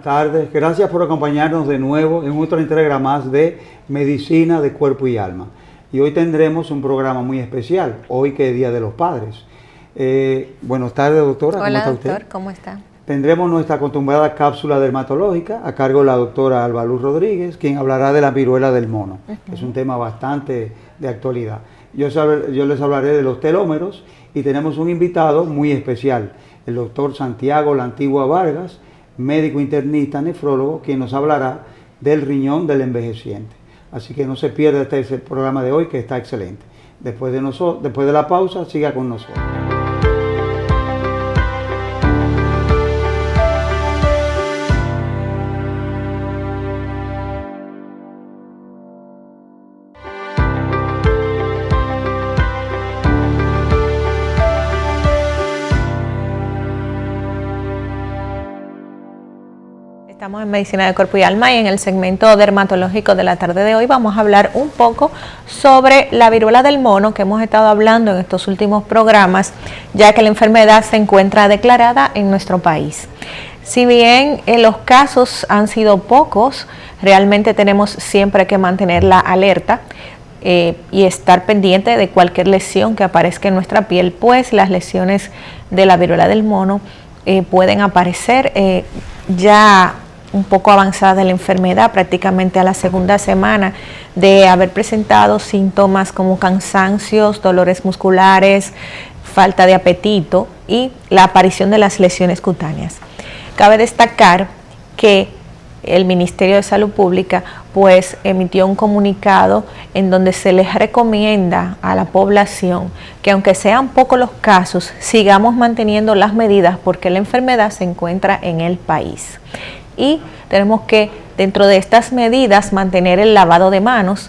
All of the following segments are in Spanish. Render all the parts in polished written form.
tardes. Gracias por acompañarnos de nuevo en otra entrega más de Medicina de Cuerpo y Alma. Y hoy tendremos un programa muy especial, hoy que es Día de los Padres. Buenas tardes, doctora. Hola, ¿Cómo está doctor, usted? ¿cómo está? Tendremos nuestra acostumbrada cápsula dermatológica a cargo de la doctora Alba Luz Rodríguez, quien hablará de la viruela del mono. Es un tema bastante de actualidad. Yo les hablaré de los telómeros y tenemos un invitado muy especial, el doctor Santiago La Antigua Vargas, médico internista nefrólogo, quien nos hablará del riñón del envejeciente. Así que no se pierda este programa de hoy, que está excelente. Después de la pausa, siga con nosotros. Estamos en Medicina de Cuerpo y Alma y en el segmento dermatológico de la tarde de hoy vamos a hablar un poco sobre la viruela del mono que hemos estado hablando en estos últimos programas, ya que la enfermedad se encuentra declarada en nuestro país. Si bien los casos han sido pocos, realmente tenemos siempre que mantener la alerta y estar pendiente de cualquier lesión que aparezca en nuestra piel, pues las lesiones de la viruela del mono pueden aparecer ya un poco avanzada de la enfermedad, prácticamente a la segunda semana de haber presentado síntomas como cansancios, dolores musculares, falta de apetito y la aparición de las lesiones cutáneas. Cabe destacar que el Ministerio de Salud Pública pues emitió un comunicado en donde se les recomienda a la población que, aunque sean pocos los casos, sigamos manteniendo las medidas porque la enfermedad se encuentra en el país. Y tenemos que, dentro de estas medidas, mantener el lavado de manos,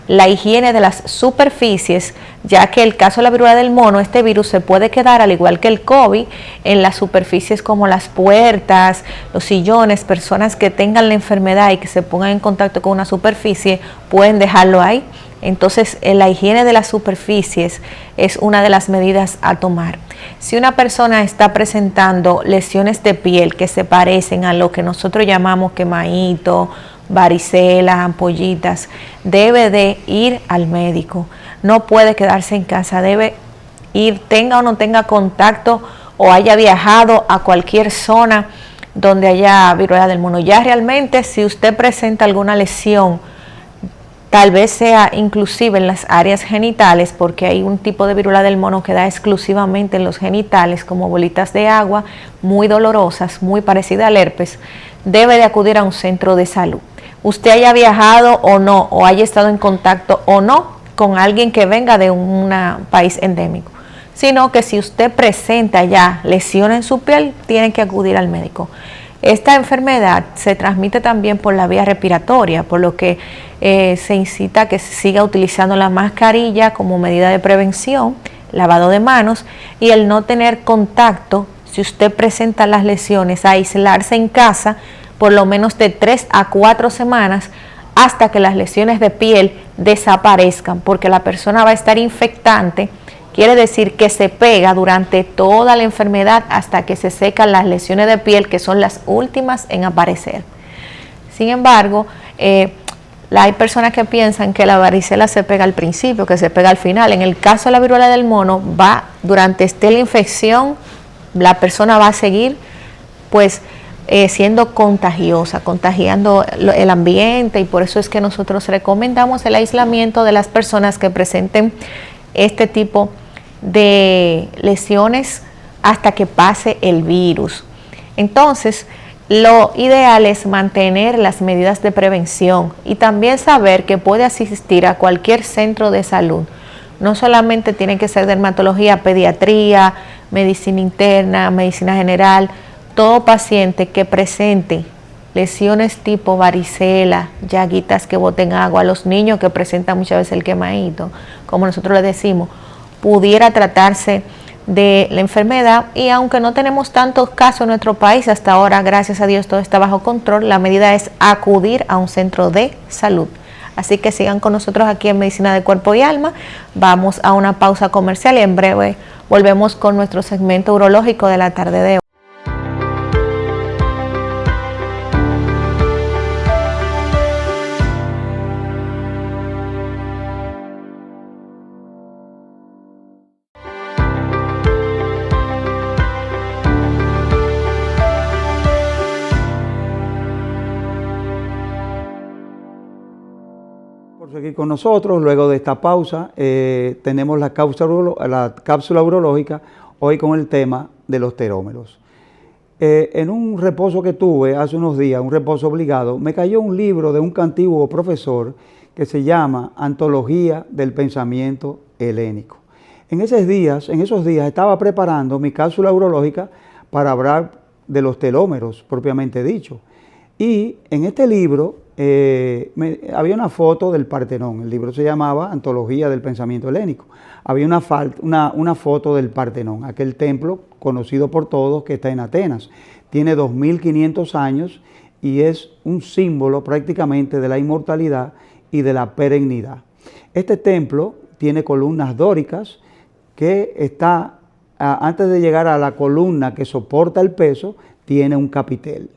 la higiene de las superficies, ya que el caso de la viruela del mono, este virus se puede quedar, al igual que el COVID, en las superficies como las puertas, los sillones. Personas que tengan la enfermedad y que se pongan en contacto con una superficie pueden dejarlo ahí. Entonces, la higiene de las superficies es una de las medidas a tomar. Si una persona está presentando lesiones de piel que se parecen a lo que nosotros llamamos quemadito, varicelas, ampollitas, debe de ir al médico. No puede quedarse en casa, debe ir, tenga o no tenga contacto o haya viajado a cualquier zona donde haya viruela del mono. Ya realmente, si usted presenta alguna lesión, tal vez sea inclusive en las áreas genitales, porque hay un tipo de viruela del mono que da exclusivamente en los genitales, como bolitas de agua, muy dolorosas, muy parecida al herpes, debe de acudir a un centro de salud. Usted haya viajado o no, o haya estado en contacto o no con alguien que venga de un país endémico, sino que si usted presenta ya lesiones en su piel, tiene que acudir al médico. Esta enfermedad se transmite también por la vía respiratoria, por lo que se incita a que se siga utilizando la mascarilla como medida de prevención, lavado de manos y el no tener contacto. Si usted presenta las lesiones, a aislarse en casa por lo menos de 3 a 4 semanas hasta que las lesiones de piel desaparezcan, porque la persona va a estar infectante. Quiere decir que se pega durante toda la enfermedad hasta que se secan las lesiones de piel, que son las últimas en aparecer. Sin embargo, hay personas que piensan que la varicela se pega al principio, que se pega al final. En el caso de la viruela del mono, durante la infección, la persona va a seguir pues siendo contagiosa, contagiando el ambiente, y por eso es que nosotros recomendamos el aislamiento de las personas que presenten este tipo de lesiones hasta que pase el virus. Entonces, lo ideal es mantener las medidas de prevención y también saber que puede asistir a cualquier centro de salud. No solamente tiene que ser dermatología, pediatría, medicina interna, medicina general. Todo paciente que presente lesiones tipo varicela, llaguitas que boten agua, los niños que presentan muchas veces el quemadito, como nosotros le decimos, pudiera tratarse de la enfermedad. Y aunque no tenemos tantos casos en nuestro país hasta ahora, gracias a Dios todo está bajo control, la medida es acudir a un centro de salud. Así que sigan con nosotros aquí en Medicina de Cuerpo y Alma. Vamos a una pausa comercial y en breve volvemos con nuestro segmento urológico de la tarde de hoy. Seguir con nosotros, luego de esta pausa, tenemos la cápsula urológica, hoy con el tema de los telómeros. En un reposo que tuve hace unos días, un reposo obligado, me cayó un libro de un antiguo profesor que se llama Antología del Pensamiento Helénico. En esos días estaba preparando mi cápsula urológica para hablar de los telómeros, propiamente dicho. Y en este libro había una foto del Partenón. El libro se llamaba Antología del Pensamiento Helénico. Había una foto del Partenón, aquel templo conocido por todos que está en Atenas. Tiene 2500 años y es un símbolo prácticamente de la inmortalidad y de la perennidad. Este templo tiene columnas dóricas que está, antes de llegar a la columna que soporta el peso, tiene un capitel.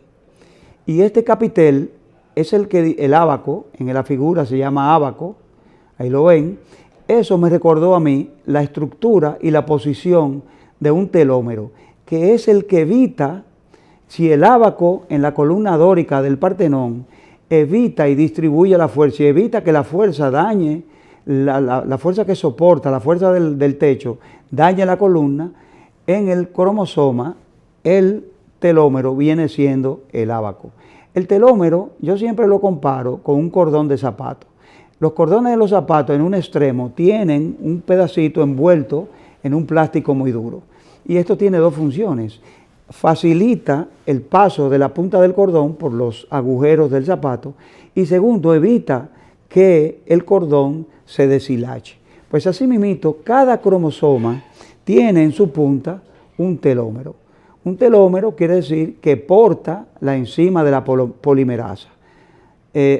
Y este capitel es el ábaco, en la figura se llama ábaco, ahí lo ven. Eso me recordó a mí la estructura y la posición de un telómero, que es el que evita, si el ábaco en la columna dórica del Partenón evita y distribuye la fuerza y evita que la fuerza dañe, la fuerza que soporta, la fuerza del techo, dañe la columna, en el cromosoma el telómero viene siendo el ábaco. El telómero yo siempre lo comparo con un cordón de zapato. Los cordones de los zapatos en un extremo tienen un pedacito envuelto en un plástico muy duro. Y esto tiene dos funciones. Facilita el paso de la punta del cordón por los agujeros del zapato y segundo, evita que el cordón se deshilache. Pues así mismito, cada cromosoma tiene en su punta un telómero. Un telómero quiere decir que porta la enzima de la polimerasa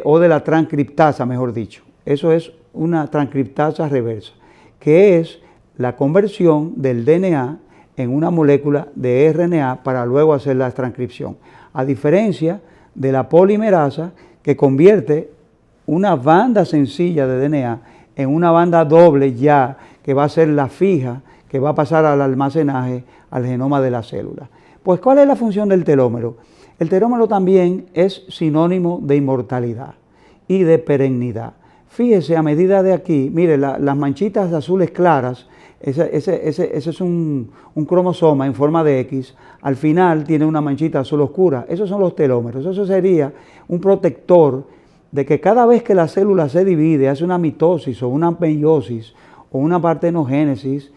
o de la transcriptasa, mejor dicho. Eso es una transcriptasa reversa, que es la conversión del DNA en una molécula de RNA para luego hacer la transcripción. A diferencia de la polimerasa, que convierte una banda sencilla de DNA en una banda doble ya, que va a ser la fija, que va a pasar al almacenaje, al genoma de la célula. Pues, ¿cuál es la función del telómero? El telómero también es sinónimo de inmortalidad y de perennidad. Fíjese, a medida de aquí, mire, las manchitas azules claras, ese es un cromosoma en forma de X, al final tiene una manchita azul oscura. Esos son los telómeros. Eso sería un protector de que cada vez que la célula se divide, hace una mitosis o una meiosis o una partenogénesis,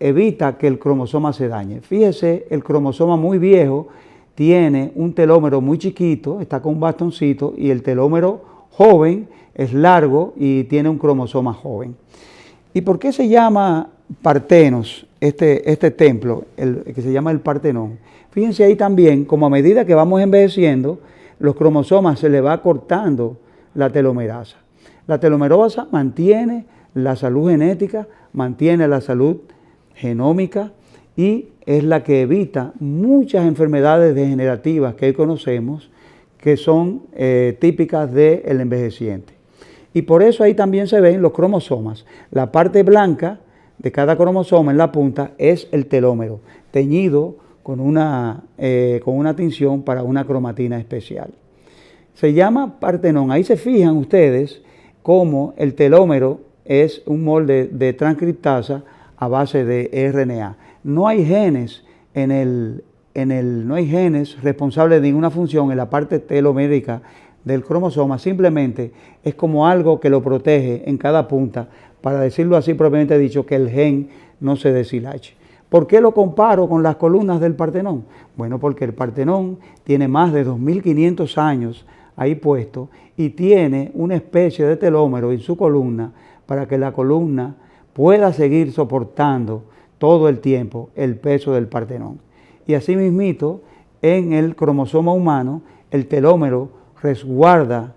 evita que el cromosoma se dañe. Fíjese, el cromosoma muy viejo tiene un telómero muy chiquito, está con un bastoncito, y el telómero joven es largo y tiene un cromosoma joven. ¿Y por qué se llama Partenos este templo, que se llama el Partenón? Fíjense ahí también, como a medida que vamos envejeciendo, los cromosomas se le va cortando la telomerasa. La telomerasa mantiene la salud genética, mantiene la salud genómica y es la que evita muchas enfermedades degenerativas que hoy conocemos, que son típicas del envejeciente. Y por eso ahí también se ven los cromosomas. La parte blanca de cada cromosoma en la punta es el telómero, teñido con una tinción para una cromatina especial. Se llama Partenón. Ahí se fijan ustedes cómo el telómero es un molde de transcriptasa a base de RNA. No hay genes no hay genes responsables de ninguna función en la parte telomérica del cromosoma, simplemente es como algo que lo protege en cada punta, para decirlo así propiamente dicho, que el gen no se deshilache. ¿Por qué lo comparo con las columnas del Partenón? Bueno, porque el Partenón tiene más de 2500 años ahí puesto y tiene una especie de telómero en su columna para que la columna pueda seguir soportando todo el tiempo el peso del Partenón. Y así mismito, en el cromosoma humano, el telómero resguarda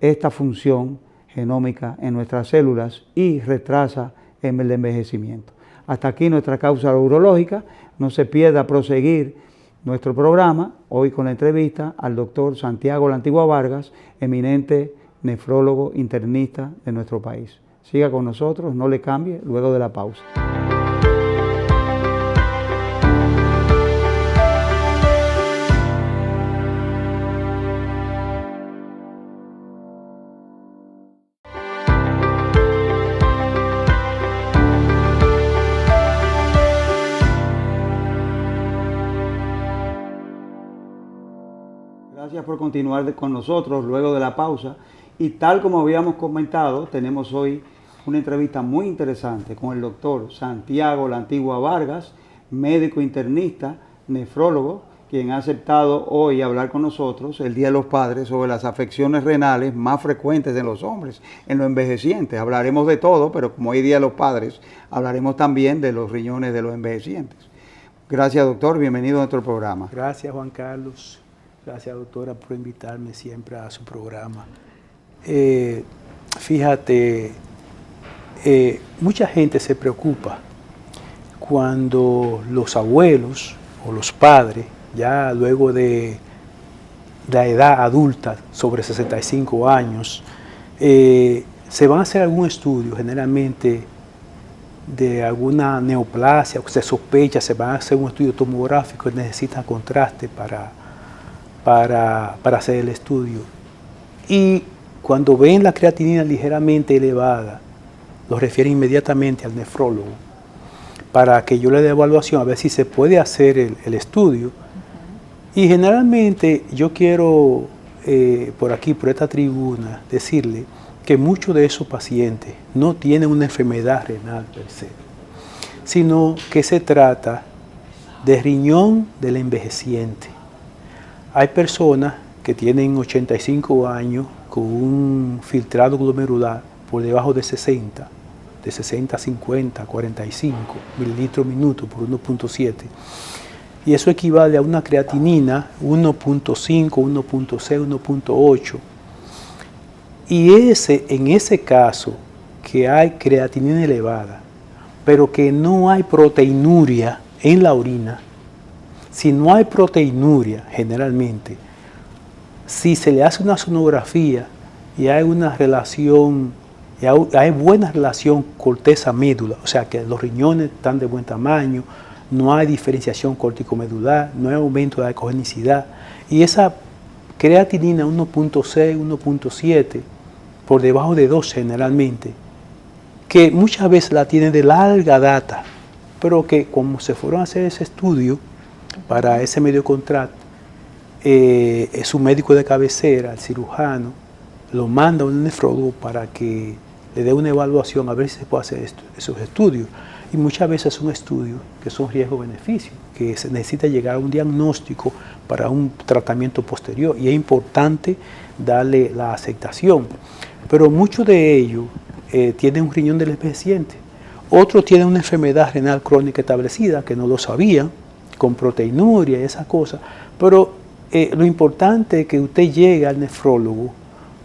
esta función genómica en nuestras células y retrasa el envejecimiento. Hasta aquí nuestra cápsula urológica. No se pierda proseguir nuestro programa, hoy con la entrevista al doctor Santiago La Antigua Vargas, eminente nefrólogo internista de nuestro país. Siga con nosotros, no le cambie luego de la pausa. Gracias por continuar con nosotros luego de la pausa. Y tal como habíamos comentado, tenemos hoy una entrevista muy interesante con el doctor Santiago La Antigua Vargas, médico internista, nefrólogo, quien ha aceptado hoy hablar con nosotros el Día de los Padres sobre las afecciones renales más frecuentes en los hombres, en los envejecientes. Hablaremos de todo, pero como hoy Día de los Padres, hablaremos también de los riñones de los envejecientes. Gracias, doctor. Bienvenido a nuestro programa. Gracias, Juan Carlos. Gracias, doctora, por invitarme siempre a su programa. Fíjate, mucha gente se preocupa cuando los abuelos o los padres, ya luego de la edad adulta, sobre 65 años, se van a hacer algún estudio, generalmente de alguna neoplasia, o se sospecha, se va a hacer un estudio tomográfico y necesita contraste para hacer el estudio. Y cuando ven la creatinina ligeramente elevada, lo refieren inmediatamente al nefrólogo para que yo le dé evaluación a ver si se puede hacer el estudio. Y generalmente yo quiero por aquí, por esta tribuna, decirle que muchos de esos pacientes no tienen una enfermedad renal per se, sino que se trata de riñón del envejeciente. Hay personas que tienen 85 años con un filtrado glomerular por debajo de 60, de 60 a 50, 45 mililitros minuto por 1.7. Y eso equivale a una creatinina 1.5, 1.6, 1.8. Y en ese caso, que hay creatinina elevada, pero que no hay proteinuria en la orina, si no hay proteinuria generalmente, si se le hace una sonografía y hay una relación, hay buena relación corteza-médula, o sea que los riñones están de buen tamaño, no hay diferenciación corticomedular, no hay aumento de la ecogenicidad, y esa creatinina 1.6, 1.7, por debajo de 2 generalmente, que muchas veces la tienen de larga data, pero que como se fueron a hacer ese estudio para ese medio contrato, su médico de cabecera, el cirujano, lo manda a un nefrólogo para que le dé una evaluación a ver si se puede hacer esos estudios. Y muchas veces son estudios que son riesgo-beneficio, que se necesita llegar a un diagnóstico para un tratamiento posterior y es importante darle la aceptación. Pero muchos de ellos tienen un riñón del envejeciente. Otros tienen una enfermedad renal crónica establecida que no lo sabían, con proteinuria y esas cosas. Pero lo importante es que usted llegue al nefrólogo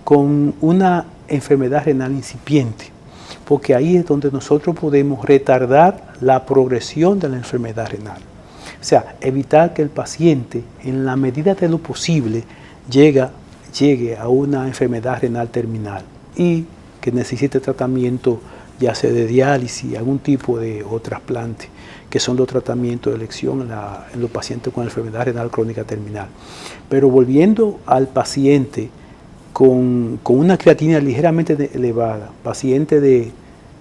con una enfermedad renal incipiente, porque ahí es donde nosotros podemos retardar la progresión de la enfermedad renal. O sea, evitar que el paciente, en la medida de lo posible, llegue a una enfermedad renal terminal y que necesite tratamiento, ya sea de diálisis, algún tipo de o trasplante, que son los tratamientos de elección en los pacientes con enfermedad renal crónica terminal. Pero volviendo al paciente con una creatinina ligeramente elevada, paciente de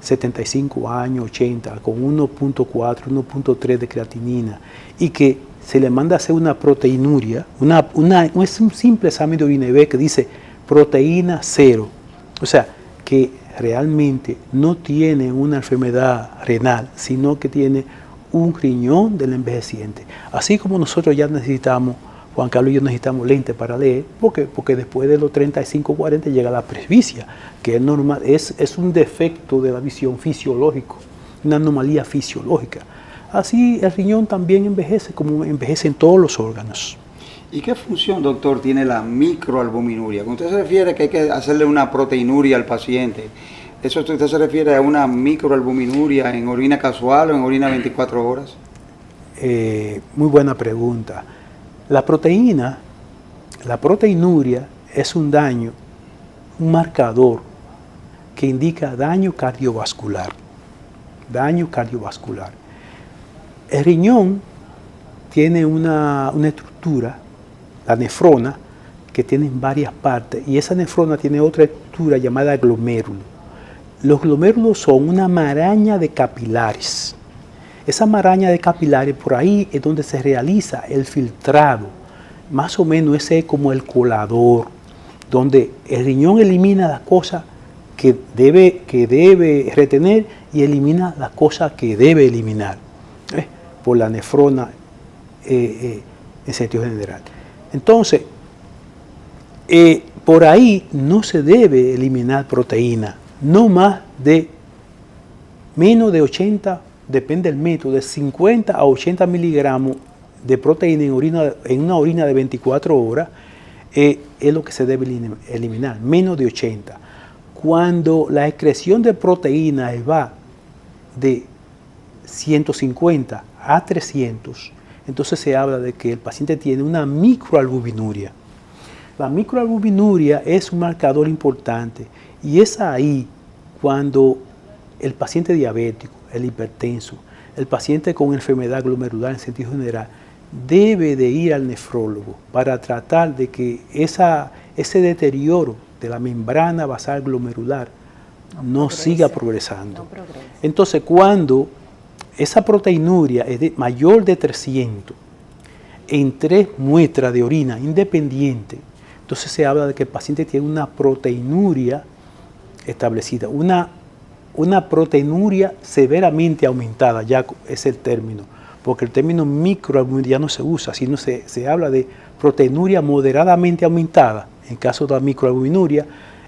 75 años, 80, con 1.4, 1.3 de creatinina, y que se le manda a hacer una proteinuria, es un simple examen de orina B que dice proteína 0, o sea, que realmente no tiene una enfermedad renal, sino que tiene un riñón del envejeciente. Así como nosotros ya necesitamos, Juan Carlos y yo necesitamos lentes para leer, porque después de los 35, 40 llega la presbicia, que es normal, es un defecto de la visión fisiológico, una anomalía fisiológica. Así el riñón también envejece, como envejecen todos los órganos. ¿Y qué función, doctor, tiene la microalbuminuria? Cuando usted se refiere que hay que hacerle una proteinuria al paciente, ¿eso usted se refiere a una microalbuminuria en orina casual o en orina 24 horas? Muy buena pregunta. La proteinuria es un daño, un marcador que indica daño cardiovascular. Daño cardiovascular. El riñón tiene una estructura, la nefrona, que tiene varias partes, y esa nefrona tiene otra estructura llamada glomérulo. Los glomérulos son una maraña de capilares. Esa maraña de capilares, por ahí es donde se realiza el filtrado más o menos ese es como el colador, donde el riñón elimina las cosas que debe retener y elimina las cosas que debe eliminar, por la nefrona en sentido general. Entonces, por ahí no se debe eliminar proteína, no más de menos de 80, depende del método, de 50 a 80 miligramos de proteína en una orina de 24 horas, es lo que se debe eliminar, menos de 80. Cuando la excreción de proteína va de 150 a 300, entonces se habla de que el paciente tiene una microalbuminuria. La microalbuminuria es un marcador importante y es ahí cuando el paciente diabético, el hipertenso, el paciente con enfermedad glomerular en sentido general, debe de ir al nefrólogo para tratar de que ese deterioro de la membrana basal glomerular no siga progresando. Entonces, cuando esa proteinuria es mayor de 300 en 3 muestras de orina independiente, entonces se habla de que el paciente tiene una proteinuria establecida, una proteinuria severamente aumentada, ya es el término, porque el término microalbuminuria ya no se usa, sino se habla de proteinuria moderadamente aumentada, en caso de la microalbuminuria,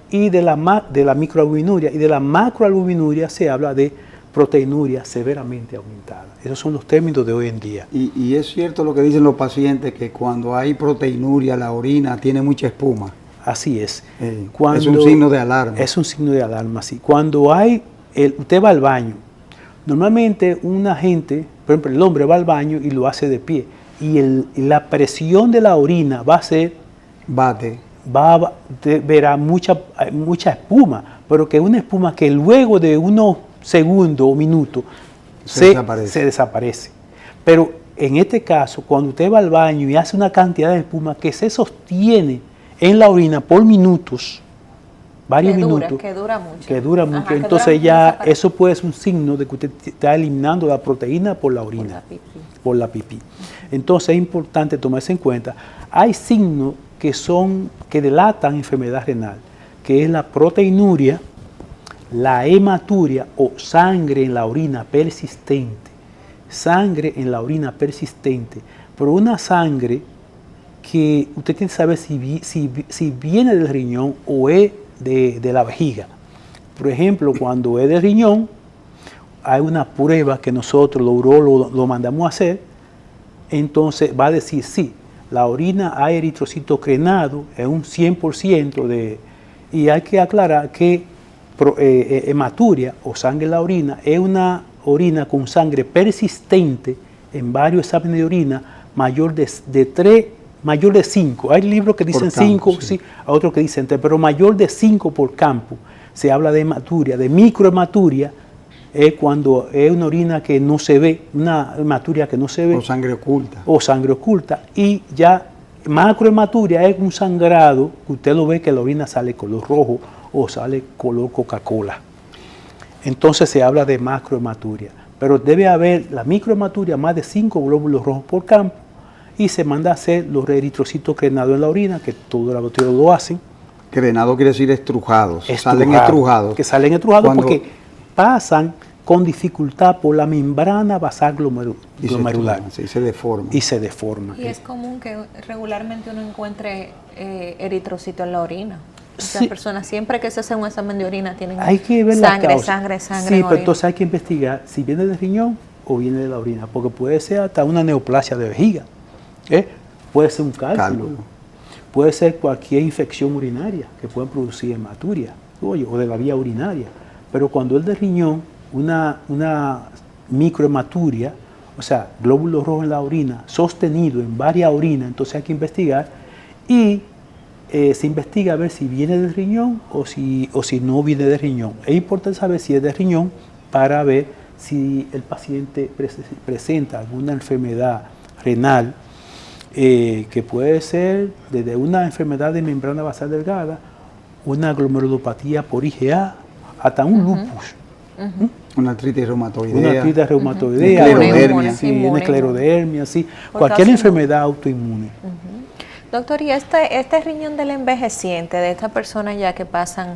y de la microalbuminuria, y de la macroalbuminuria se habla de proteinuria severamente aumentada. Esos son los términos de hoy en día. Y es cierto lo que dicen los pacientes, que cuando hay proteinuria, la orina tiene mucha espuma. Así es. Es un signo de alarma. Es un signo de alarma, sí. Cuando usted va al baño, normalmente una gente, por ejemplo, el hombre va al baño y lo hace de pie, y la presión de la orina va a ser... verá mucha espuma, pero que una espuma que luego de unos segundos o minutos se desaparece. Pero en este caso, cuando usted va al baño y hace una cantidad de espuma que se sostiene en la orina por minutos, varios minutos, que dura mucho, entonces ya eso puede ser un signo de que usted está eliminando la proteína por la orina, por la pipí. Entonces es importante tomarse en cuenta. Hay signos que delatan enfermedad renal, que es la proteinuria, la hematuria o sangre en la orina persistente. Sangre en la orina persistente, pero una sangre que usted tiene que saber si viene del riñón o es de la vejiga. Por ejemplo, cuando es del riñón, hay una prueba que nosotros, los urólogos, lo mandamos a hacer, entonces va a decir sí, la orina hay eritrocito crenado, es un 100% y hay que aclarar que hematuria o sangre en la orina es una orina con sangre persistente en varios exámenes de orina mayor de 5. Hay libros que dicen 5, sí, hay otros que dicen 3, pero mayor de 5 por campo. Se habla de hematuria, de microhematuria, es cuando es una orina que no se ve, una hematuria que no se ve. O sangre oculta. O sangre oculta. Y ya macrohematuria es un sangrado que usted lo ve que la orina sale color rojo o sale color Coca-Cola. Entonces se habla de macrohematuria. Pero debe haber la microhematuria más de 5 glóbulos rojos por campo y se manda a hacer los eritrocitos crenados en la orina, que todos los laboratorios lo hacen. Crenado quiere decir estrujados. Salen estrujados. Que salen estrujados porque pasan con dificultad por la membrana basal glomerular. Y se deforma. Y es común que regularmente uno encuentre eritrocito en la orina. Muchas personas, siempre que se hace un examen de orina, tienen sangre. Sí, pero entonces hay que investigar si viene del riñón o viene de la orina, porque puede ser hasta una neoplasia de vejiga, puede ser un cálculo, puede ser cualquier infección urinaria que pueda producir hematuria o de la vía urinaria. Pero cuando es del riñón, una microhematuria, o sea, glóbulos rojos en la orina, sostenido en varias orinas, entonces hay que investigar y se investiga a ver si viene del riñón o si no viene del riñón. Es importante saber si es del riñón para ver si el paciente presenta alguna enfermedad renal, que puede ser desde una enfermedad de membrana basal delgada, una glomerulopatía por IgA, hasta un lupus. Una artritis reumatoidea. Una artritis reumatoidea. Una esclerodermia. Una esclerodermia, sí. Cualquier enfermedad autoinmune. Doctor, y este riñón del envejeciente, de estas personas ya que pasan,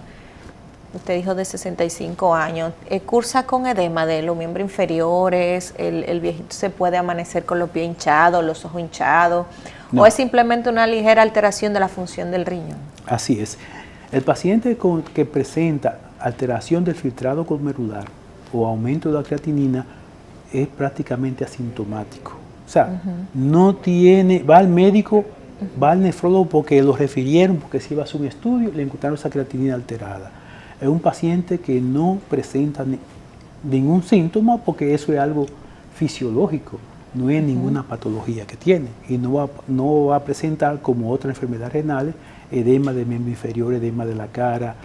usted dijo de 65 años, cursa con edema de los miembros inferiores, el viejito se puede amanecer con los pies hinchados, los ojos hinchados, no, o es simplemente una ligera alteración de la función del riñón. Así es. El paciente que presenta alteración del filtrado glomerular o aumento de la creatinina es prácticamente asintomático. O sea, no tiene, va al médico, va al nefrólogo porque lo refirieron, porque se iba a hacer un estudio y le encontraron esa creatinina alterada. Es un paciente que no presenta ningún síntoma porque eso es algo fisiológico, no es ninguna patología que tiene y no va a presentar como otras enfermedades renales, edema de miembro inferior, edema de la cara,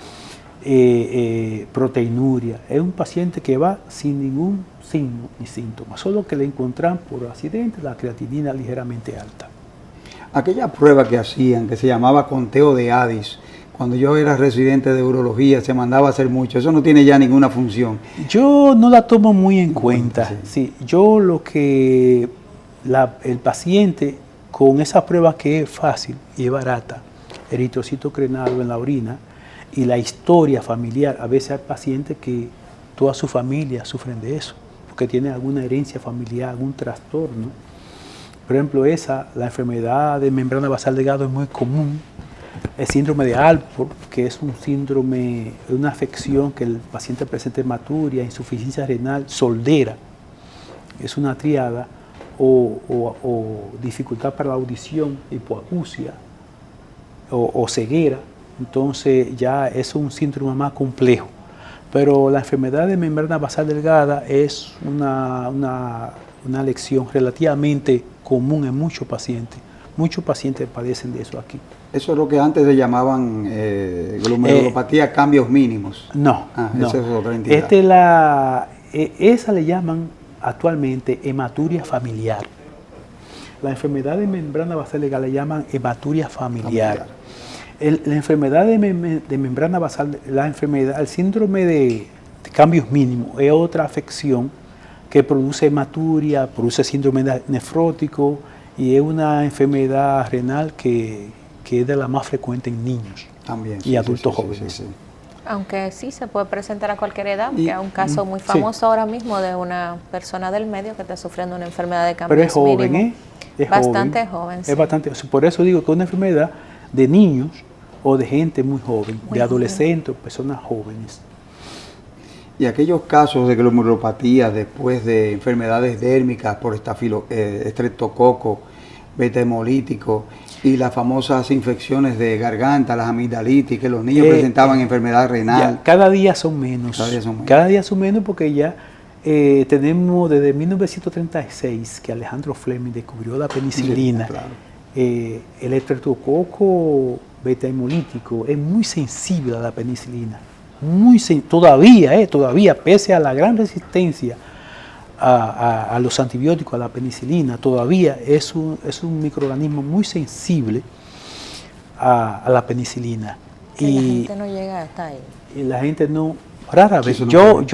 proteinuria. Es un paciente que va sin ningún signo ni síntoma, solo que le encontraron por accidente la creatinina ligeramente alta. Aquella prueba que hacían, que se llamaba conteo de Addis, cuando yo era residente de urología, se mandaba a hacer mucho. Eso no tiene ya ninguna función. Yo no la tomo muy en cuenta. Sí, yo lo que el paciente con esa prueba que es fácil y es barata, eritrocito crenado en la orina, y la historia familiar, a veces hay pacientes que toda su familia sufren de eso, porque tienen alguna herencia familiar, algún trastorno. Por ejemplo, la enfermedad de membrana basal delgada es muy común. El síndrome de Alport, que es un síndrome, una afección que el paciente presenta hematuria, insuficiencia renal, soldera, es una triada, o dificultad para la audición, hipoacusia, o ceguera. Entonces ya es un síndrome más complejo. Pero la enfermedad de membrana basal delgada es una lesión relativamente común en muchos pacientes. Muchos pacientes padecen de eso aquí. Eso es lo que antes se llamaban glomerulopatía cambios mínimos. No, no. Esa es otra entidad. Esa le llaman actualmente hematuria familiar. La enfermedad de membrana basal delgada le llaman hematuria familiar. La enfermedad de membrana basal, el síndrome de cambios mínimos es otra afección que produce hematuria, produce síndrome nefrótico y es una enfermedad renal que es de la más frecuente en niños también, y adultos jóvenes. Sí. Aunque sí se puede presentar a cualquier edad, que es un caso muy famoso ahora mismo de una persona del medio que está sufriendo una enfermedad de cambios mínimos. Pero es joven, Es bastante joven. Sí. Es bastante, por eso digo que es una enfermedad de niños o de gente muy joven, de adolescentes o personas jóvenes. Y aquellos casos de glomerulopatía después de enfermedades dérmicas por estreptococo, beta hemolítico y las famosas infecciones de garganta, las amigdalitis, que los niños presentaban enfermedad renal. Cada día son menos. Cada día son menos porque ya tenemos desde 1936 que Alejandro Fleming descubrió la penicilina. Sí, claro. El estreptococo beta hemolítico es muy sensible a la penicilina. Todavía, pese a la gran resistencia a los antibióticos, a la penicilina, todavía es un microorganismo muy sensible a la penicilina. Y la gente no llega hasta ahí. Y la gente no, rara vez. Yo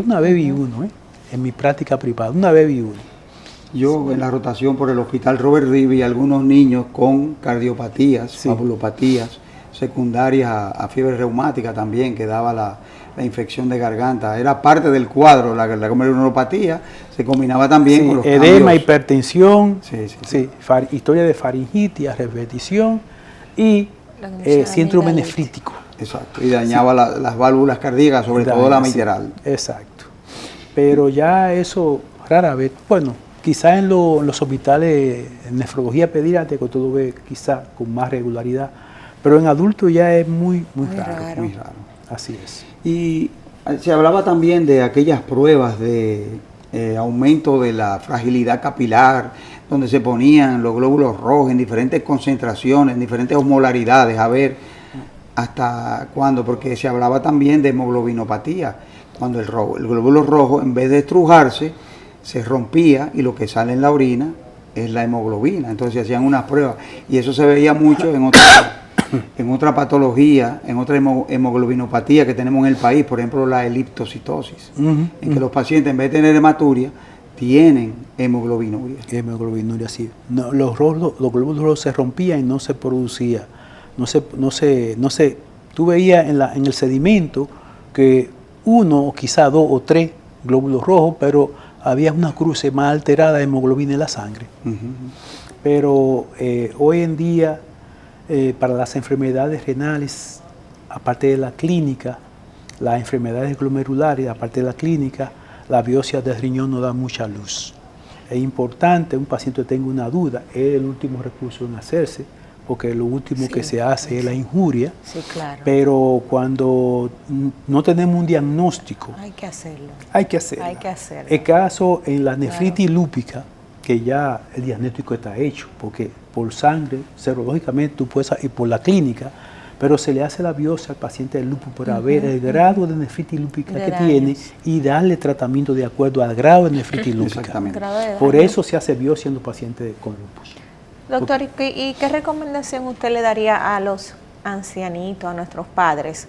una vez vi uno, en mi práctica privada, una vez vi uno. Yo en la rotación por el hospital Robert Reed vi algunos niños con cardiopatías, valvulopatías secundarias a fiebre reumática también, que daba la infección de garganta. Era parte del cuadro, la glomerulopatía se combinaba también con los edema, hipertensión, historia de faringitis, repetición y síndrome nefrítico. Exacto, y dañaba las válvulas cardíacas, sobre todo la mitral. Exacto. Pero ya eso rara vez, bueno, quizás en los hospitales en nefrología pediátrica tú lo ves quizás con más regularidad, pero en adultos ya es muy raro. Muy raro. Así es. Y se hablaba también de aquellas pruebas de aumento de la fragilidad capilar, donde se ponían los glóbulos rojos en diferentes concentraciones, en diferentes osmolaridades, a ver hasta cuándo, porque se hablaba también de hemoglobinopatía, cuando el glóbulo rojo, en vez de estrujarse, se rompía y lo que sale en la orina es la hemoglobina. Entonces se hacían unas pruebas y eso se veía mucho en otra patología, en otra hemoglobinopatía que tenemos en el país, por ejemplo la eliptocitosis, en que los pacientes en vez de tener hematuria tienen hemoglobinuria. Hemoglobinuria, sí. No, los glóbulos rojos se rompían y no se producía. Tú veías en el sedimento que uno, o quizá 2 o 3 glóbulos rojos, pero había una cruce más alterada de hemoglobina en la sangre. Pero hoy en día, para las enfermedades renales, aparte de la clínica, las enfermedades glomerulares, aparte de la clínica, la biopsia del riñón no da mucha luz. Es importante, un paciente tenga una duda, es el último recurso en hacerse, porque lo último que se hace es la injuria. Sí, claro. Pero cuando no tenemos un diagnóstico, hay que hacerlo. Hay que hacerlo. Hay que hacerlo. El caso en la nefritis lúpica, que ya el diagnóstico está hecho, porque por sangre, serológicamente tú puedes, y por la clínica, pero se le hace la biopsia al paciente del lupus para ver el grado de nefritis lúpica que tiene y darle tratamiento de acuerdo al grado de nefritis lúpica. Exactamente. Por eso se hace biopsia en los pacientes con lupus. Doctor, ¿y qué recomendación usted le daría a los ancianitos, a nuestros padres,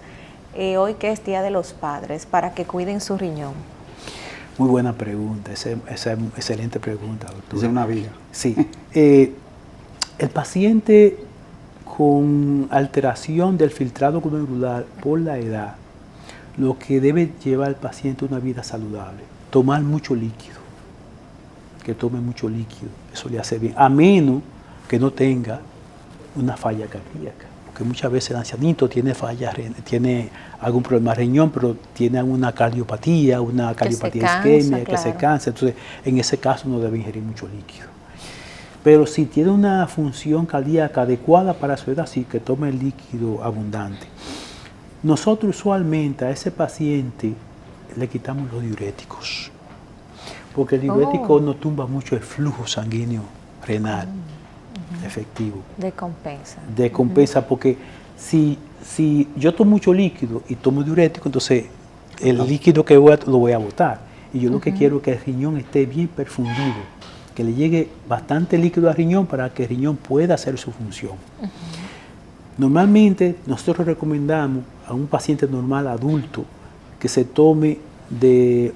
hoy que es Día de los Padres, para que cuiden su riñón? Muy buena pregunta, esa es excelente pregunta, doctor. Es una viga. Sí. El paciente con alteración del filtrado glomerular por la edad, lo que debe llevar al paciente una vida saludable, tomar mucho líquido, que tome mucho líquido, eso le hace bien, a menos que no tenga una falla cardíaca, porque muchas veces el ancianito tiene fallas, tiene algún problema de riñón, pero tiene una cardiopatía, isquémica, que se cansa, entonces en ese caso no debe ingerir mucho líquido. Pero si tiene una función cardíaca adecuada para su edad, sí, que tome líquido abundante. Nosotros usualmente a ese paciente le quitamos los diuréticos, porque el diurético no tumba mucho el flujo sanguíneo renal efectivo. Decompensa, porque si yo tomo mucho líquido y tomo diurético, entonces el líquido que lo voy a botar. Y yo lo que quiero es que el riñón esté bien perfundido, que le llegue bastante líquido al riñón para que el riñón pueda hacer su función. Normalmente nosotros recomendamos a un paciente normal adulto que se tome de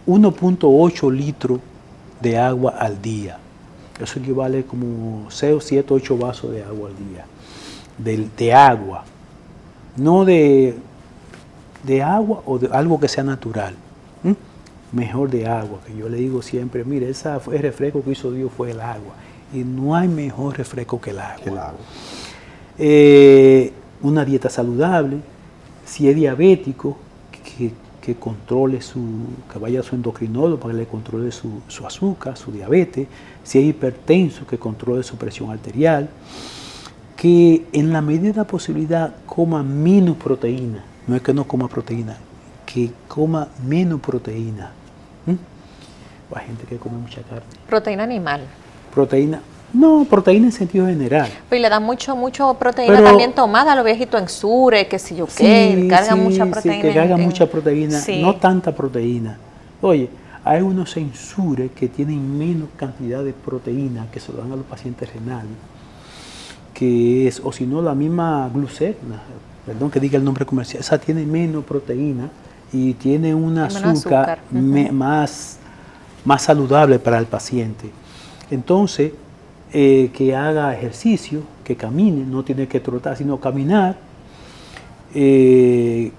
1.8 litros de agua al día. Eso equivale como 6, 7, 8 vasos de agua al día. De agua. No de agua o de algo que sea natural. Mejor de agua, que yo le digo siempre, mire, el refresco que hizo Dios fue el agua, y no hay mejor refresco que el agua. Una dieta saludable, si es diabético, que controle que vaya a su endocrinólogo para que le controle su azúcar, su diabetes, si es hipertenso, que controle su presión arterial, que en la medida de la posibilidad coma menos proteína, no es que no coma proteína, que coma menos proteína. Hay gente que come mucha carne. ¿Proteína animal? Proteína en sentido general. Pues le dan mucho proteína también tomada a los viejitos en sure, que si yo qué, cargan mucha proteína. Sí, que cargan mucha proteína, no tanta proteína. Oye, hay unos ensures que tienen menos cantidad de proteína que se lo dan a los pacientes renales, que es, o si no, la misma glucerna, perdón que diga el nombre comercial, esa tiene menos proteína y tiene un azúcar más saludable para el paciente. Entonces, que haga ejercicio, que camine, no tiene que trotar, sino caminar, que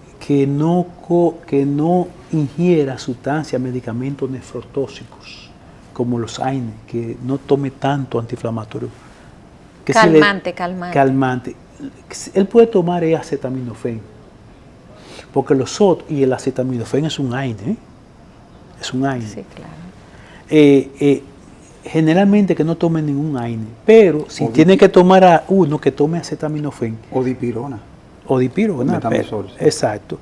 no ingiera sustancias, medicamentos nefrotóxicos, como los AINE, que no tome tanto antiinflamatorio. Calmante. Él puede tomar acetaminofén, porque los SOT y el acetaminofén es un AINE, es un AINE. Sí, claro. Generalmente que no tome ningún AINE, pero si tiene que tomar a uno, que tome acetaminofén. O dipirona. Exacto.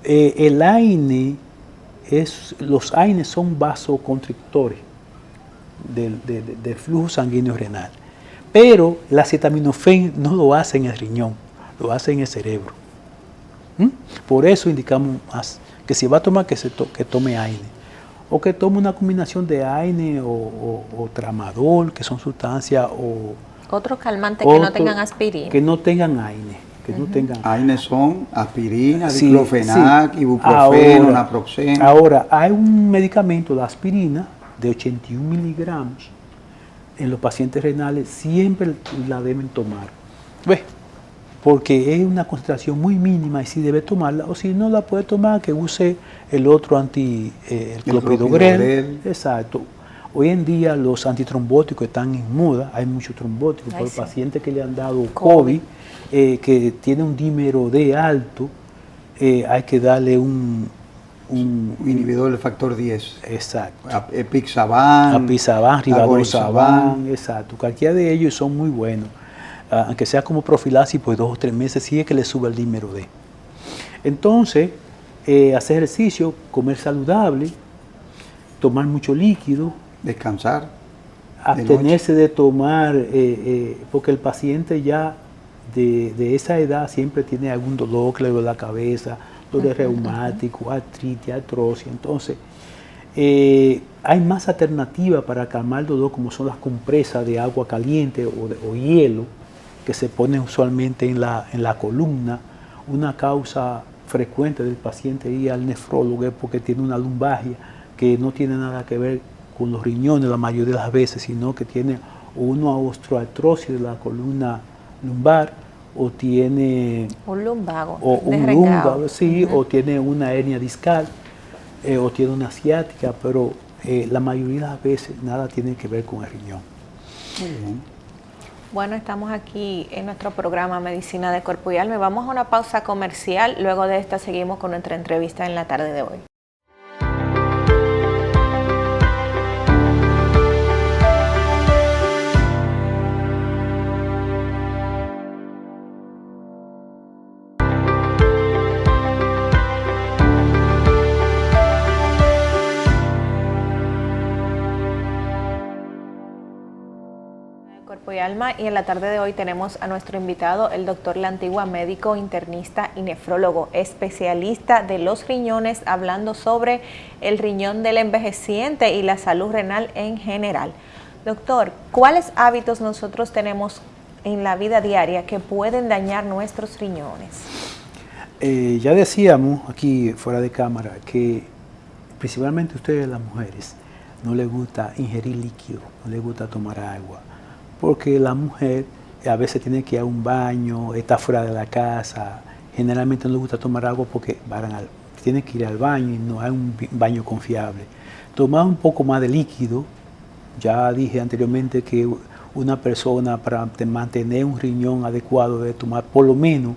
El AINE, los AINE son vasoconstrictores del flujo sanguíneo renal, pero el acetaminofén no lo hace en el riñón, lo hace en el cerebro. Por eso indicamos más que si va a tomar, que tome AINE. O que tome una combinación de AINE o tramadol, que son sustancias, o otros calmantes que no tengan aspirina. Que no tengan AINE. que no tengan... AINES son aspirina, Sí, diclofenac, sí. ibuprofeno, naproxeno. Ahora, hay un medicamento, la aspirina, de 81 miligramos, en los pacientes renales siempre la deben tomar. ¿Ves? Porque es una concentración muy mínima y si debe tomarla, o si no la puede tomar, que use el otro el clopidogrel. Exacto. Hoy en día los antitrombóticos están en moda, hay muchos trombóticos. Por pacientes que le han dado COVID, que tiene un dímero D alto, hay que darle un inhibidor del factor 10. Exacto. Apixaban, Rivaroxaban, exacto. Cualquiera de ellos son muy buenos. Aunque sea como profilaxis, pues 2 o 3 meses sí es que le sube el dímero D. Entonces, hacer ejercicio, comer saludable, tomar mucho líquido, descansar, abstenerse de tomar, porque el paciente ya de esa edad siempre tiene algún dolor, que le duele la cabeza, dolor reumático, artritis, artrosis. Entonces, hay más alternativas para calmar el dolor, como son las compresas de agua caliente o hielo, que se ponen usualmente en la columna. Una causa frecuente del paciente ir al nefrólogo es porque tiene una lumbalgia que no tiene nada que ver con los riñones la mayoría de las veces, sino que tiene una osteoartrosis de la columna lumbar, o tiene un lumbago, o tiene una hernia discal, o tiene una ciática, pero la mayoría de las veces nada tiene que ver con el riñón. Muy bien. Bueno, estamos aquí en nuestro programa Medicina de Cuerpo y Alma. Vamos a una pausa comercial. Luego de esta seguimos con nuestra entrevista en la tarde de hoy. Cuerpo y Alma, y en la tarde de hoy tenemos a nuestro invitado, el doctor La Antigua, médico, internista y nefrólogo, especialista de los riñones, hablando sobre el riñón del envejeciente y la salud renal en general. Doctor, ¿cuáles hábitos nosotros tenemos en la vida diaria que pueden dañar nuestros riñones? Ya decíamos aquí fuera de cámara que principalmente ustedes las mujeres no les gusta ingerir líquido, no les gusta tomar agua, porque la mujer a veces tiene que ir a un baño, está fuera de la casa, generalmente no le gusta tomar agua porque tiene que ir al baño y no hay un baño confiable. Tomar un poco más de líquido, ya dije anteriormente que una persona para mantener un riñón adecuado debe tomar por lo menos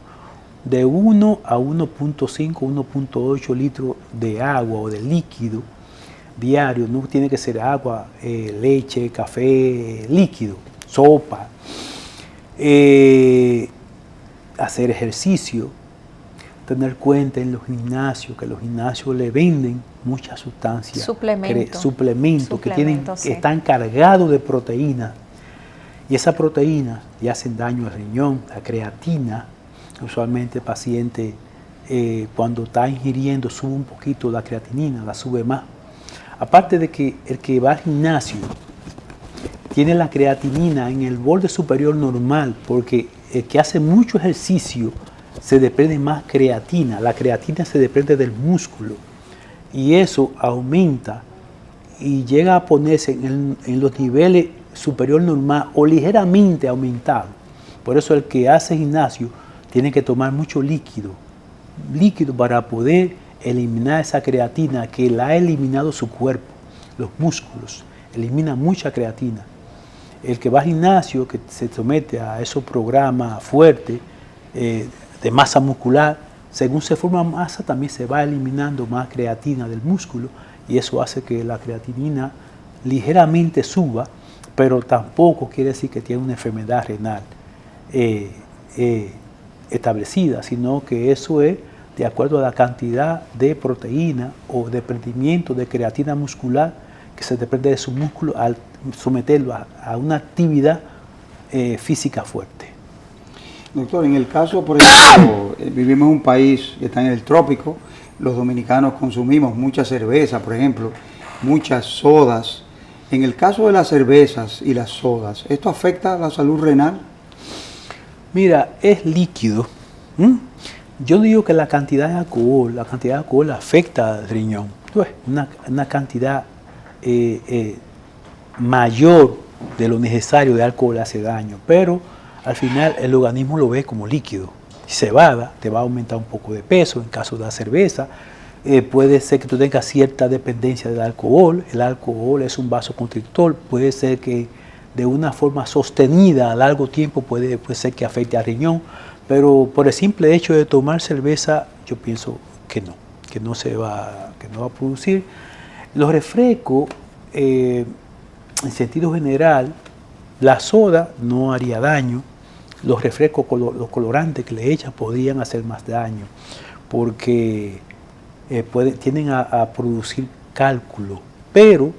de 1 a 1.5, 1.8 litros de agua o de líquido diario. No tiene que ser agua, leche, café, líquido, sopa. Hacer ejercicio, tener cuenta en los gimnasios, que los gimnasios le venden muchas sustancias, suplementos que están cargados de proteínas, y esas proteínas le hacen daño al riñón. La creatina, usualmente el paciente cuando está ingiriendo sube un poquito la creatinina, la sube más. Aparte de que el que va al gimnasio tiene la creatinina en el borde superior normal, porque el que hace mucho ejercicio se desprende más creatina. La creatina se desprende del músculo y eso aumenta y llega a ponerse en los niveles superior normal o ligeramente aumentado. Por eso el que hace gimnasio tiene que tomar mucho líquido para poder eliminar esa creatina que la ha eliminado su cuerpo. Los músculos eliminan mucha creatina. El que va al gimnasio, que se somete a esos programas fuertes de masa muscular, según se forma masa también se va eliminando más creatina del músculo, y eso hace que la creatinina ligeramente suba, pero tampoco quiere decir que tiene una enfermedad renal establecida, sino que eso es de acuerdo a la cantidad de proteína o desprendimiento de creatina muscular que se desprende de su músculo al someterlo a una actividad física fuerte. Doctor, en el caso, por ejemplo, vivimos en un país que está en el trópico, los dominicanos consumimos mucha cerveza, por ejemplo, muchas sodas. En el caso de las cervezas y las sodas, ¿esto afecta a la salud renal? Mira, es líquido, ¿Mm? Yo digo que la cantidad de alcohol afecta al riñón. Entonces, una cantidad mayor de lo necesario de alcohol hace daño, pero al final el organismo lo ve como líquido. Si se va, te va a aumentar un poco de peso. En caso de la cerveza, puede ser que tú tengas cierta dependencia del alcohol. El alcohol es un vasoconstrictor, puede ser que de una forma sostenida a largo tiempo puede ser que afecte al riñón, pero por el simple hecho de tomar cerveza, yo pienso que no va a producir. Los refrescos, en sentido general, la soda no haría daño. Los refrescos, los colorantes que le echan podrían hacer más daño, porque tienden a producir cálculo, pero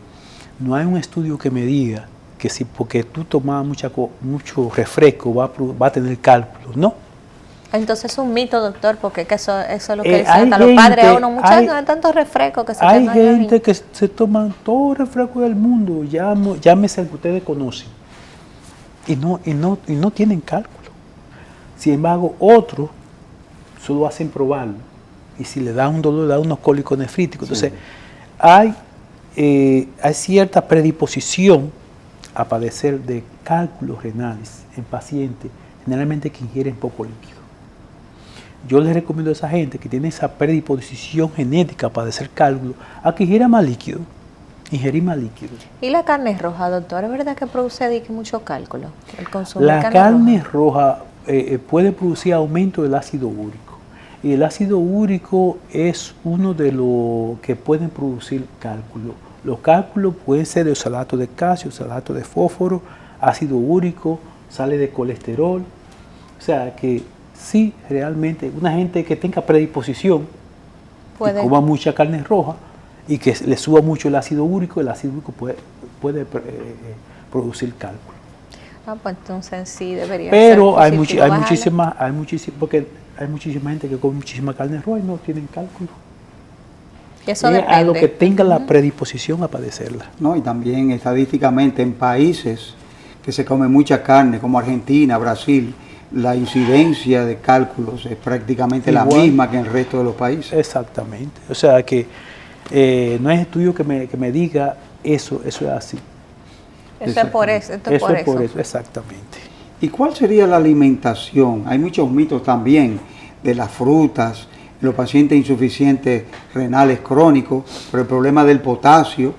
no hay un estudio que me diga que si porque tú tomas mucho refresco va a tener cálculos, no. Entonces es un mito, doctor, porque eso es lo que dicen hasta los padres a uno, muchachos, de tantos refrescos que se hay gente que se toman todo el refresco del mundo, llámese el que ustedes conocen, y no tienen cálculo. Sin embargo, otros solo hacen probarlo, y si le da un dolor, le da unos cólicos nefríticos. Entonces, hay cierta predisposición a padecer de cálculos renales en pacientes, generalmente que ingieren poco líquido. Yo les recomiendo a esa gente que tiene esa predisposición genética a padecer cálculos, a que ingiera más líquido, ingerir más líquido. ¿Y la carne roja, doctor? ¿Es verdad que produce mucho cálculo el consumo de carne roja? La carne roja puede producir aumento del ácido úrico. Y el ácido úrico es uno de los que pueden producir cálculo. Los cálculos pueden ser de oxalato de calcio, oxalato de fósforo, ácido úrico, sale de colesterol. O sea que sí, realmente, una gente que tenga predisposición, que coma mucha carne roja y que le suba mucho el ácido úrico puede producir cálculo. Pues entonces sí debería Pero ser hay muchísima gente que come muchísima carne roja y no tienen cálculo. Eso depende. A lo que tenga la predisposición a padecerla. No, y también estadísticamente en países que se come mucha carne, como Argentina, Brasil, la incidencia de cálculos es prácticamente la misma que en el resto de los países. Exactamente. O sea que no hay estudio que me diga eso es así. Eso es por eso. Exactamente. ¿Y cuál sería la alimentación? Hay muchos mitos también de las frutas, los pacientes insuficientes renales crónicos, por el problema del potasio.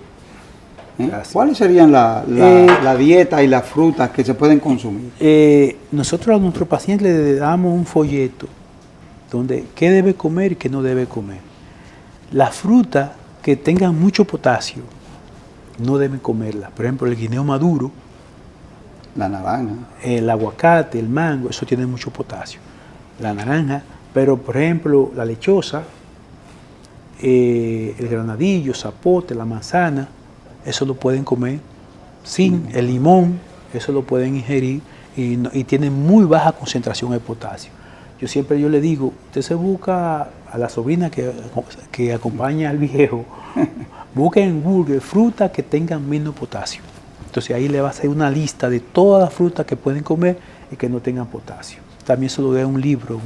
¿Cuáles serían la dieta y las frutas que se pueden consumir? Nosotros a nuestros pacientes le damos un folleto donde qué debe comer y qué no debe comer. Las frutas que tengan mucho potasio no deben comerlas. Por ejemplo, el guineo maduro, la naranja, el aguacate, el mango, eso tiene mucho potasio. La naranja, pero por ejemplo la lechosa, el granadillo, zapote, la manzana, eso lo pueden comer sin el limón, eso lo pueden ingerir y tienen muy baja concentración de potasio. Yo le digo, usted se busca a la sobrina que acompaña al viejo, busque en Google frutas que tengan menos potasio. Entonces ahí le va a hacer una lista de todas las frutas que pueden comer y que no tengan potasio. También se lo da un libro,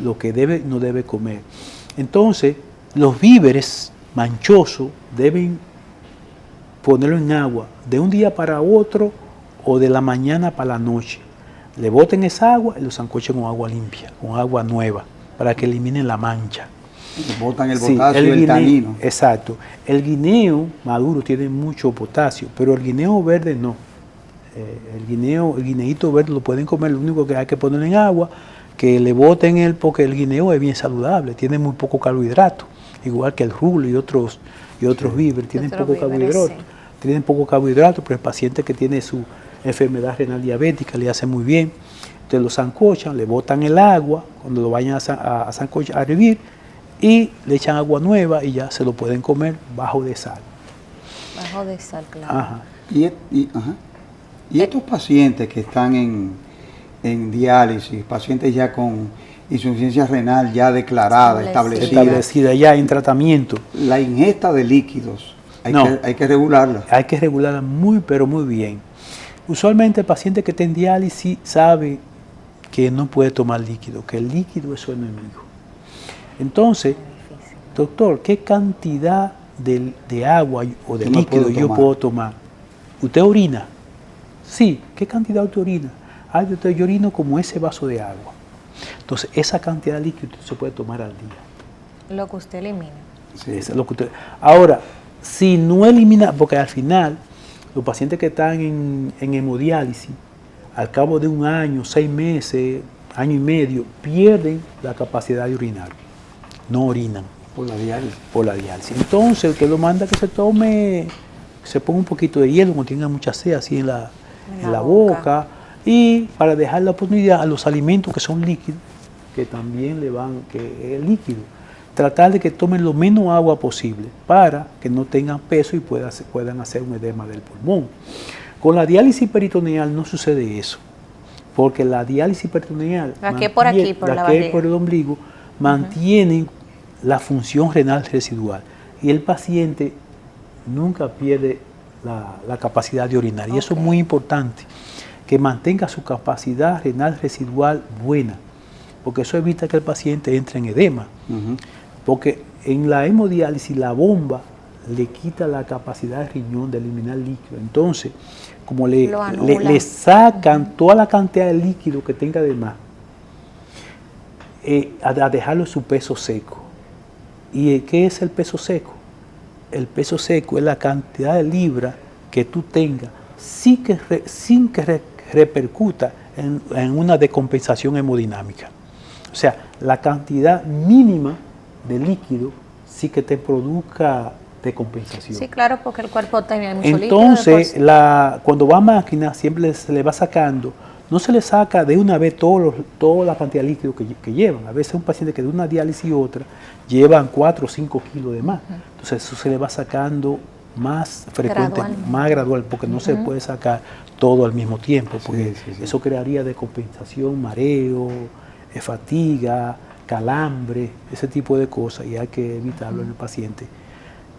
lo que debe y no debe comer. Entonces, los víveres manchosos deben ponerlo en agua de un día para otro o de la mañana para la noche. Le boten esa agua y lo sancochen con agua limpia, con agua nueva, para que eliminen la mancha. Le botan el potasio y el tanino. Exacto. El guineo maduro tiene mucho potasio, pero el guineo verde no. El guineíto verde lo pueden comer, lo único que hay que poner en agua, que le boten porque el guineo es bien saludable, tiene muy poco carbohidrato, igual que el rulo y otros víveres, tienen poco carbohidrato. Tienen poco carbohidrato, pero el paciente que tiene su enfermedad renal diabética le hace muy bien. Entonces lo sancochan, le botan el agua, cuando lo vayan a sancochar, a hervir, y le echan agua nueva y ya se lo pueden comer bajo de sal. Bajo de sal, claro. Ajá. Y estos pacientes que están en diálisis, pacientes ya con insuficiencia renal ya declarada, establecida ya en tratamiento. La ingesta de líquidos, hay que regularla. Hay que regularla pero muy bien. Usualmente el paciente que está en diálisis sabe que no puede tomar líquido, que el líquido es su enemigo. Entonces, doctor, ¿qué cantidad de agua o de líquido yo puedo tomar? ¿Usted orina? Sí. ¿Qué cantidad usted orina? Doctor, yo orino como ese vaso de agua. Entonces, esa cantidad de líquido se puede tomar al día. Lo que usted elimina. Sí, eso es lo que usted... Ahora, si no elimina, porque al final, los pacientes que están en hemodiálisis, al cabo de un año, 6 meses, año y medio, pierden la capacidad de orinar. No orinan. Por la diálisis. Por la diálisis. Entonces, usted lo manda que se tome, se ponga un poquito de hielo, cuando tenga mucha sed, así en la boca. Y para dejar la oportunidad a los alimentos que son líquidos, que también que es líquido, tratar de que tomen lo menos agua posible para que no tengan peso y puedan hacer un edema del pulmón. Con la diálisis peritoneal no sucede eso, porque la diálisis peritoneal, por el ombligo, mantienen la función renal residual y el paciente nunca pierde la capacidad de orinar. Y eso es muy importante, que mantenga su capacidad renal residual buena, porque eso evita que el paciente entre en edema. Porque en la hemodiálisis la bomba le quita la capacidad del riñón de eliminar líquido. Entonces, como le sacan toda la cantidad de líquido que tenga de más, a dejarlo en su peso seco. ¿Y qué es el peso seco? El peso seco es la cantidad de libras que tú tengas sin que repercuta en una decompensación hemodinámica. O sea, la cantidad mínima de líquido sí que te produzca decompensación. Sí, claro, porque el cuerpo tiene mucho líquido. Entonces, cuando va a máquina, siempre se le va sacando, no se le saca de una vez toda la cantidad de líquido que llevan. A veces un paciente que de una diálisis y otra llevan 4 o 5 kilos de más. Entonces, eso se le va sacando más frecuente, más gradual, porque no se puede sacar todo al mismo tiempo, porque eso crearía decompensación, mareo, fatiga, calambre, ese tipo de cosas, y hay que evitarlo en el paciente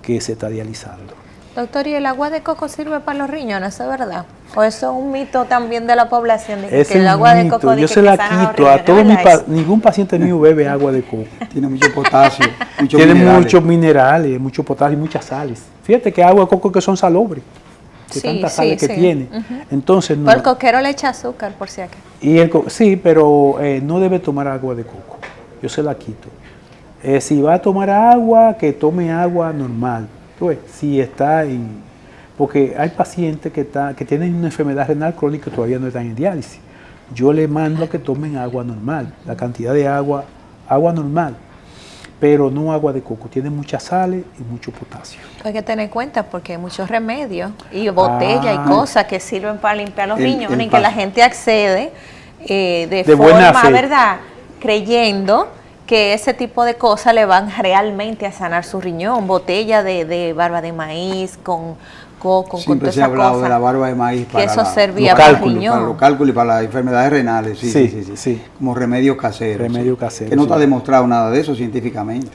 que se está dializando. Doctor, ¿y el agua de coco sirve para los riñones, es verdad? ¿O eso es un mito también de la población? De que el agua de coco yo se la quito a todos ningún paciente mío bebe agua de coco. Tiene mucho potasio, tiene muchos minerales, mucho potasio y muchas sales. Fíjate que agua de coco que son salobres, que tantas sales que tiene. Entonces, no. Pero el coquero le echa azúcar, por si acaso. Sí, pero no debe tomar agua de coco. Yo se la quito. Si va a tomar agua, que tome agua normal. Pues, si está en... Porque hay pacientes que tienen una enfermedad renal crónica que todavía no están en diálisis. Yo le mando a que tomen agua normal, la cantidad de agua normal, pero no agua de coco. Tiene muchas sales y mucho potasio. Hay que tener en cuenta porque hay muchos remedios y botellas y cosas que sirven para limpiar los riñones y que la gente accede de forma, ¿verdad?, creyendo que ese tipo de cosas le van realmente a sanar su riñón. Botella de barba de maíz con coco, siempre con se ha hablado de la barba de maíz para que eso servía para el riñón. Para los cálculos y para las enfermedades renales, sí. Como remedios caseros. Que no está demostrado nada de eso científicamente.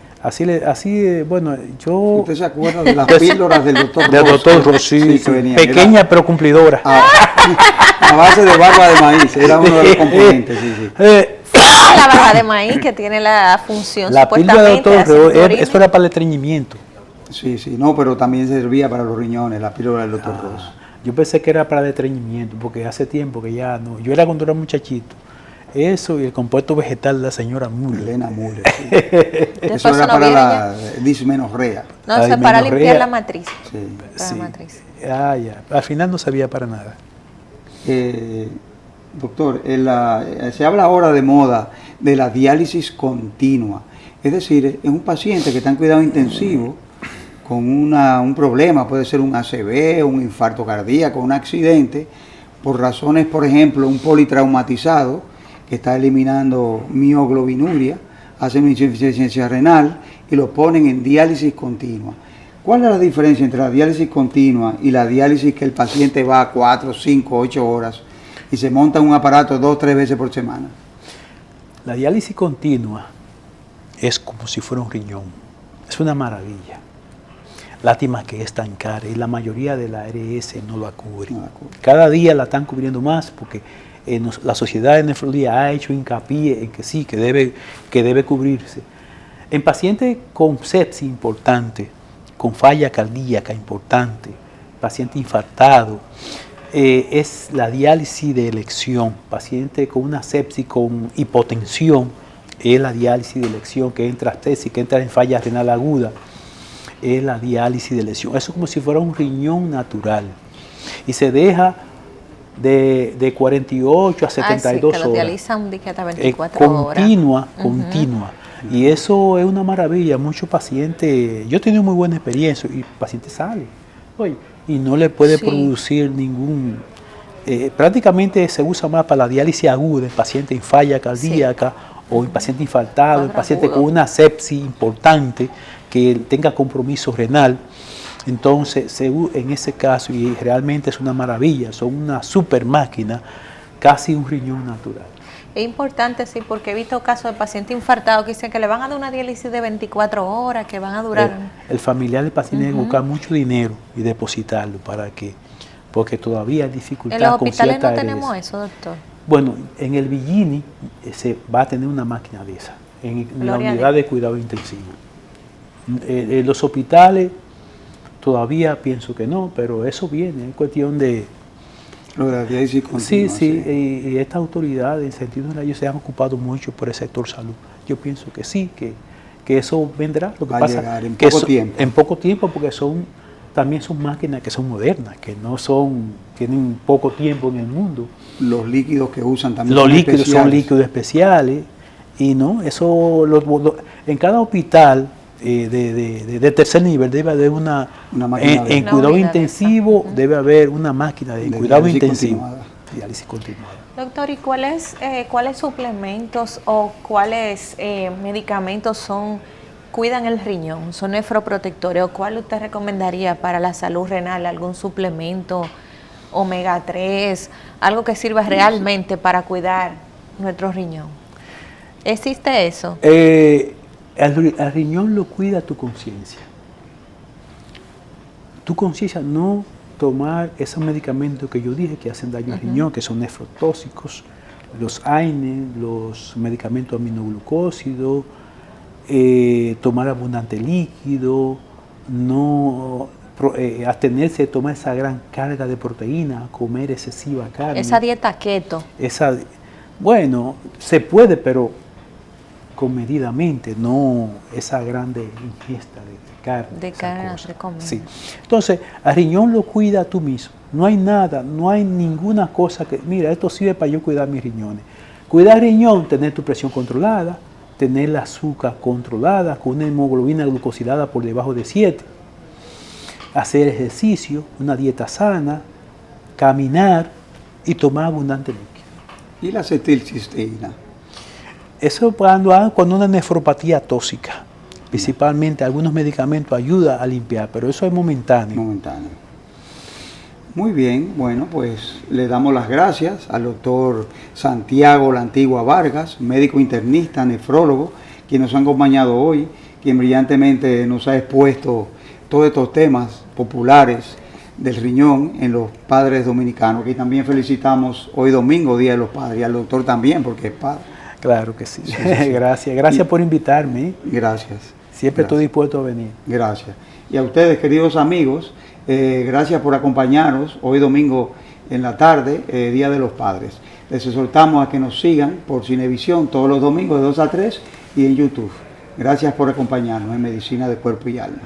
Bueno, ¿Usted se acuerda de las píldoras del doctor Ross? Del doctor Ross, sí, pequeña pero cumplidora. A base de barba de maíz, era uno de los componentes, la barba de maíz que tiene la función la píldora del doctor Ross, eso era para el estreñimiento. Sí, no, pero también servía para los riñones, la píldora del doctor Ross. Yo pensé que era para el estreñimiento, porque hace tiempo que ya no. Yo era cuando era muchachito. Eso y el compuesto vegetal de la señora Müller. Elena Müller, sí. Eso era para la dismenorrea. No, eso es para limpiar la matriz. Sí. La matriz. Ya. Al final no servía para nada. Doctor, se habla ahora de moda de la diálisis continua. Es decir, es un paciente que está en cuidado intensivo con un problema, puede ser un ACV, un infarto cardíaco, un accidente, por razones, por ejemplo, un politraumatizado que está eliminando mioglobinuria, hacen insuficiencia renal y lo ponen en diálisis continua. ¿Cuál es la diferencia entre la diálisis continua y la diálisis que el paciente va a 4, 5, 8 horas y se monta un aparato 2 o 3 veces por semana? La diálisis continua es como si fuera un riñón. Es una maravilla. Lástima que es tan cara y la mayoría de la ARS no la cubre. Cada día la están cubriendo más porque la sociedad de nefrología ha hecho hincapié en que sí, que debe cubrirse. En pacientes con sepsis importante, con falla cardíaca importante, paciente infartado, es la diálisis de elección. Paciente con una sepsis con hipotensión, es la diálisis de elección, que entra sepsis, que entra en falla renal aguda, es la diálisis de elección. Eso es como si fuera un riñón natural. Y se deja de 48 a 72 que horas. Lo dializan hasta 24 horas. Continua. Y eso es una maravilla. Muchos pacientes, yo he tenido muy buena experiencia y pacientes salen, oye, y no le puede producir ningún, prácticamente se usa más para la diálisis aguda, en pacientes en falla cardíaca o en paciente infartado, en paciente con una sepsis importante que tenga compromiso renal. Entonces, en ese caso, y realmente es una maravilla, son una super máquina, casi un riñón natural. Es importante, sí, porque he visto casos de pacientes infartados que dicen que le van a dar una diálisis de 24 horas, que van a durar. El familiar del paciente debe buscar mucho dinero y depositarlo porque todavía hay dificultad. En los hospitales no tenemos eso, doctor. Bueno, en el Villini se va a tener una máquina de esa, en la unidad de cuidado intensivo. En los hospitales todavía pienso que no, pero eso viene, es cuestión de... Lo de la diálisis continua. Sí, y estas autoridades, en sentido de ellos se han ocupado mucho por el sector salud. Yo pienso que sí, que eso vendrá. Lo que pasa llegar en que poco tiempo. En poco tiempo, porque también son máquinas que son modernas, que no tienen poco tiempo en el mundo. Los líquidos que usan también son líquidos son líquidos especiales, y no, eso en cada hospital de tercer nivel debe haber una máquina en cuidado intensivo, debe haber una máquina de cuidado intensivo, diálisis continuada. Doctor, ¿y cuáles suplementos o cuáles medicamentos cuidan el riñón, son nefroprotectores, o cuál usted recomendaría para la salud renal? ¿Algún suplemento, omega 3, algo que sirva realmente para cuidar nuestro riñón? ¿Existe eso? El riñón lo cuida tu conciencia. Tu conciencia no tomar esos medicamentos que yo dije que hacen daño al riñón, que son nefrotóxicos, los AINE, los medicamentos aminoglucósidos, tomar abundante líquido, no abstenerse de tomar esa gran carga de proteína, comer excesiva carne. Esa dieta keto. Bueno, se puede, pero comedidamente, no esa grande ingesta de carne. De carne, sí. Entonces, al riñón lo cuida tú mismo. No hay nada, no hay ninguna cosa que, mira, esto sirve para yo cuidar mis riñones. Cuidar el riñón, tener tu presión controlada, tener el azúcar controlada, con una hemoglobina glucosilada por debajo de 7, hacer ejercicio, una dieta sana, caminar y tomar abundante líquido. ¿Y la acetilcisteína? Eso cuando una nefropatía tóxica, principalmente algunos medicamentos ayudan a limpiar, pero eso es momentáneo. Muy bien, bueno, pues le damos las gracias al doctor Santiago La Antigua Vargas, médico internista, nefrólogo, quien nos ha acompañado hoy, quien brillantemente nos ha expuesto todos estos temas populares del riñón en los padres dominicanos, que también felicitamos hoy domingo, Día de los Padres, y al doctor también, porque es padre. Claro que sí. Gracias por invitarme. Gracias. Siempre estoy dispuesto a venir. Gracias. Y a ustedes, queridos amigos, gracias por acompañarnos hoy domingo en la tarde, Día de los Padres. Les exhortamos a que nos sigan por Cinevisión todos los domingos de 2 a 3 y en YouTube. Gracias por acompañarnos en Medicina de Cuerpo y Alma.